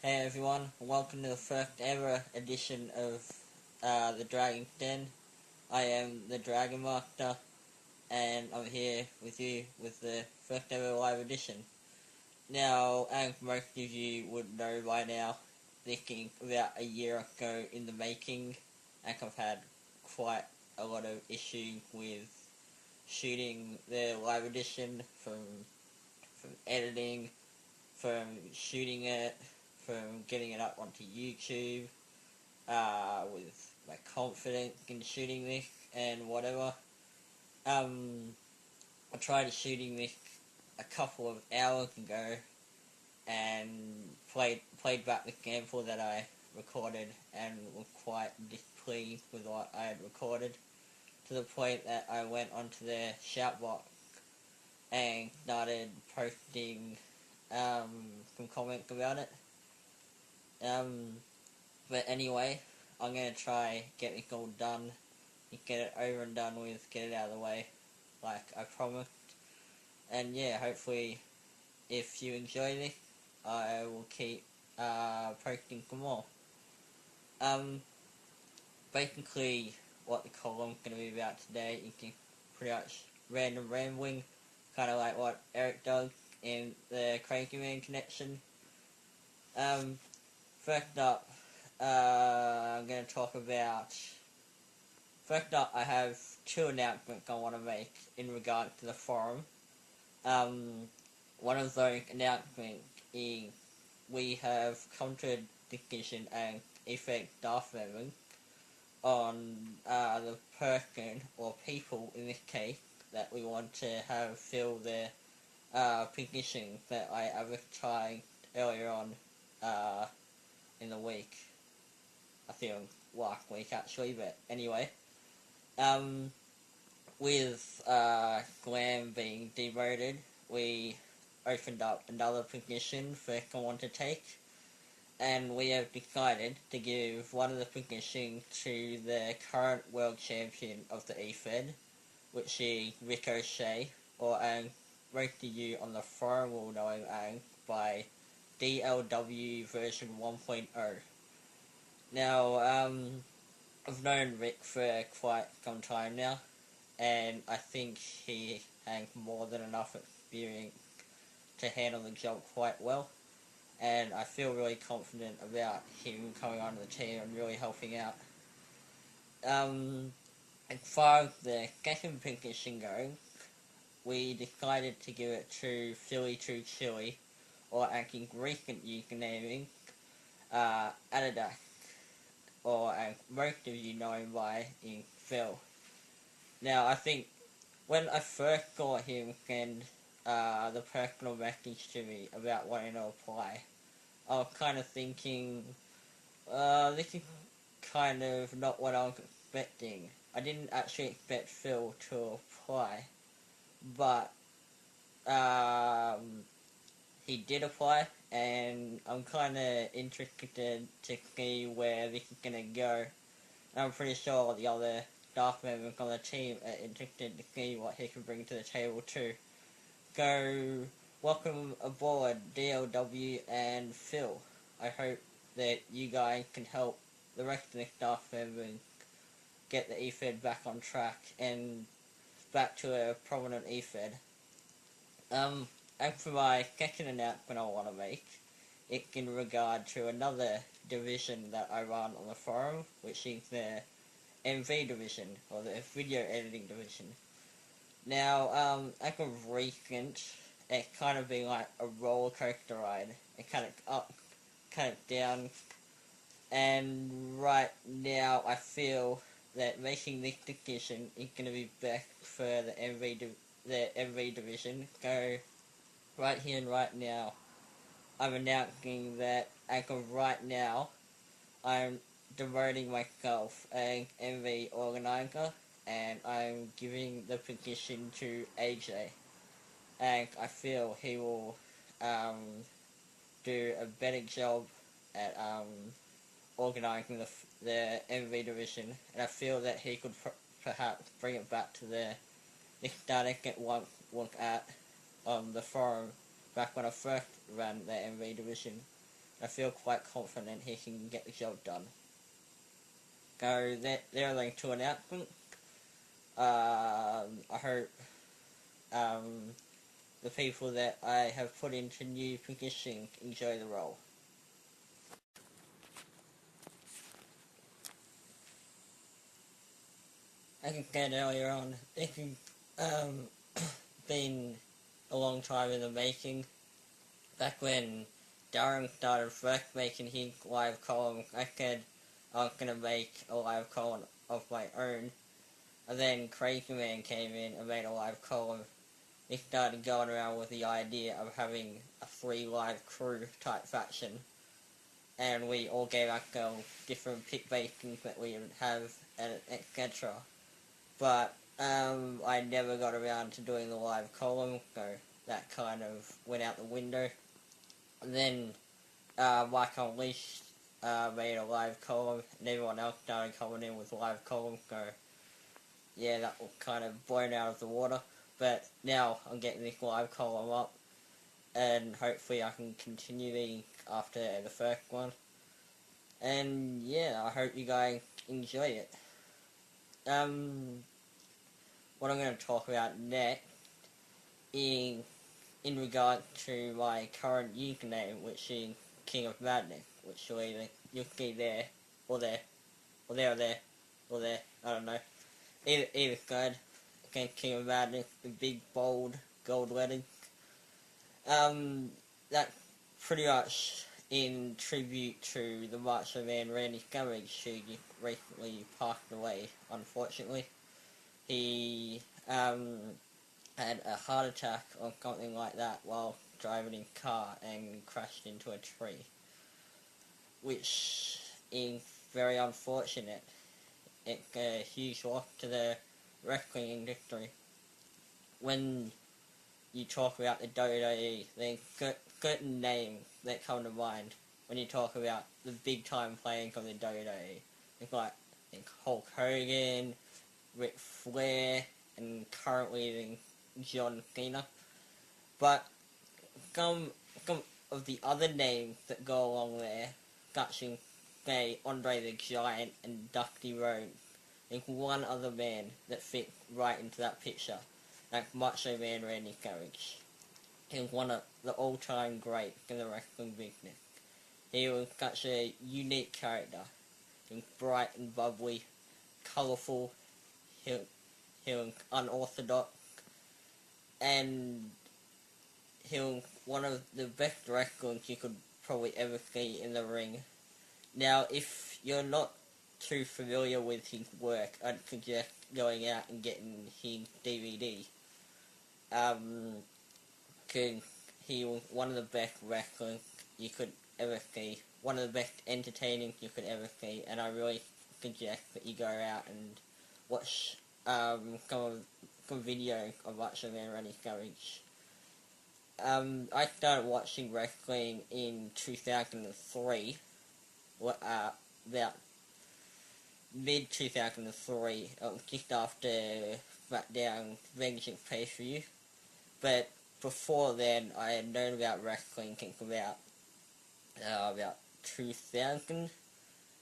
Hey everyone, welcome to the first ever edition of the Dragon's Den. I am the Dragon Master, and I'm here with you with the first ever live edition. Now, as most of you would know by now, this is about a year ago in the making, and I've had quite a lot of issues with shooting the live edition, from editing, from shooting it, from getting it up onto YouTube, with my confidence in shooting this and whatever. I tried shooting this a couple of hours ago and played back the sample that I recorded and was quite displeased with what I had recorded, to the point that I went onto the shoutbox and started posting some comments about it. But anyway, I'm going to try get it all done, get it over and done with, get it out of the way, like I promised. And yeah, hopefully, if you enjoy this, I will keep posting some more. Basically, what the column's going to be about today is pretty much random rambling, kind of like what Eric does in the Crazy Man Connection. First up, I'm going to talk about... First up, I have two announcements I want to make in regard to the forum. One of those announcements is we have come to a decision and effect staff members on the person or people in this case that we want to have fill the position that I advertised earlier on in the week. I think last week actually, but anyway. With Glam being demoted, we opened up another position for someone to take, and we have decided to give one of the positions to the current world champion of the EFED, which is Ricochet, or as most of you on the forum will know him as by DLW version 1.0. Now, I've known Rick for quite some time now, and I think he has more than enough experience to handle the job quite well, and I feel really confident about him coming onto the team and really helping out. As far as the second position goes, we decided to give it to Philly True Chili, or acting recent usernaming, Adidas, or as most of you know him by, in Phil. Now, I think when I first saw him send the personal message to me about wanting to apply, I was kind of thinking, this is kind of not what I was expecting. I didn't actually expect Phil to apply, but he did apply, and I'm kind of interested to see where this is going to go. And I'm pretty sure the other staff members on the team are interested to see what he can bring to the table too. So, welcome aboard DLW and Phil. I hope that you guys can help the rest of the staff members get the EFED back on track and back to a prominent EFED. As for my second announcement I want to make, it's in regard to another division that I run on the forum, which is the MV division, or the video editing division. Now, as of recent, it's kind of been like a roller coaster ride. It kind of up, kind of down, and right now I feel that making this decision is going to be best for the MV division. So, right here and right now, I'm announcing that as of right now, I'm devoting myself as MV organizer, and I'm giving the position to AJ. And I feel he will do a better job at organising the MV division, and I feel that he could perhaps bring it back to the static it once was at on the forum back when I first ran the MV division. I feel quite confident he can get the job done. So they're linked to announcement. I hope the people that I have put into new positions enjoy the role. As I said earlier on, this has been a long time in the making. Back when Darren started first making his live column, I said I was going to make a live column of my own. And then Crazy Man came in and made a live column. He started going around with the idea of having a 3 live crew type faction. And we all gave ourselves different pick basins that we would have, and etc. But I never got around to doing the live column, so that kind of went out the window. And then Mike Unleashed made a live column, and everyone else started coming in with live columns, so yeah, that was kind of blown out of the water. But now I'm getting this live column up, and hopefully I can continue these after the first one. And yeah, I hope you guys enjoy it. What I'm going to talk about next is in regard to my current username, which is King of Madness, which you'll see there, or there, or there, or there, or there, I don't know. Either side, again, King of Madness, the big, bold, gold letters. That's pretty much in tribute to the Macho Man Randy Savage, who recently passed away, unfortunately. He had a heart attack or something like that while driving his car and crashed into a tree, which is very unfortunate. It's a huge loss to the wrestling industry. When you talk about the WWE, there's certain names that come to mind when you talk about the big time players of the WWE. It's like Hulk Hogan, Ric Flair, and currently John Cena. But some of the other names that go along there, such as, say, Andre the Giant and Dusty Rhodes, there's one other man that fits right into that picture, like Macho Man Randy Savage. He was one of the all-time greats in the wrestling business. He was such a unique character. He was bright and bubbly, colourful, he was unorthodox, and he was one of the best wrestlers you could probably ever see in the ring. Now, if you're not too familiar with his work, I'd suggest going out and getting his DVD. Because he was one of the best wrestlers you could ever see, one of the best entertainers you could ever see, and I really suggest that you go out and watch some videos of Macho Man Randy Savage. I started watching wrestling in 2003, about mid-2003, just after SmackDown Vengeance pay-per-view. But before then, I had known about wrestling since about 2000,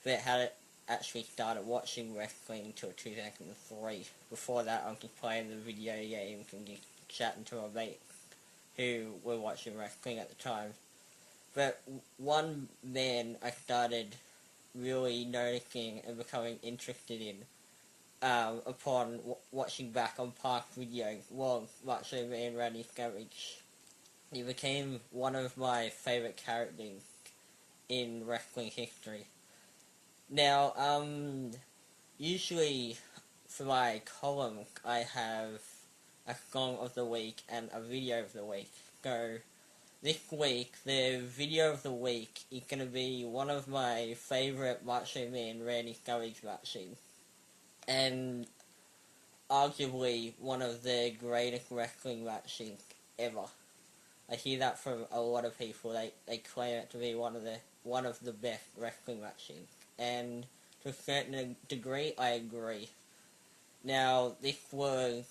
but hadn't actually started watching wrestling until 2003. Before that, I was just playing the video games and just chatting to my mates who were watching wrestling at the time. But one man I started really noticing and becoming interested in upon watching back on past videos was Macho Man Randy Savage. He became one of my favourite characters in wrestling history. Now, usually for my column, I have a song of the week and a video of the week. So, this week, the video of the week is going to be one of my favourite Macho Man Randy Savage matches. And arguably one of the greatest wrestling matches ever. I hear that from a lot of people. They claim it to be one of the best wrestling matches. And to a certain degree, I agree. Now, this was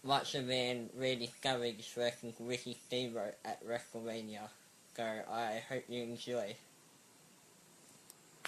Macho Man Randy Savage versus Ricky Steamboat at WrestleMania So I hope you enjoy.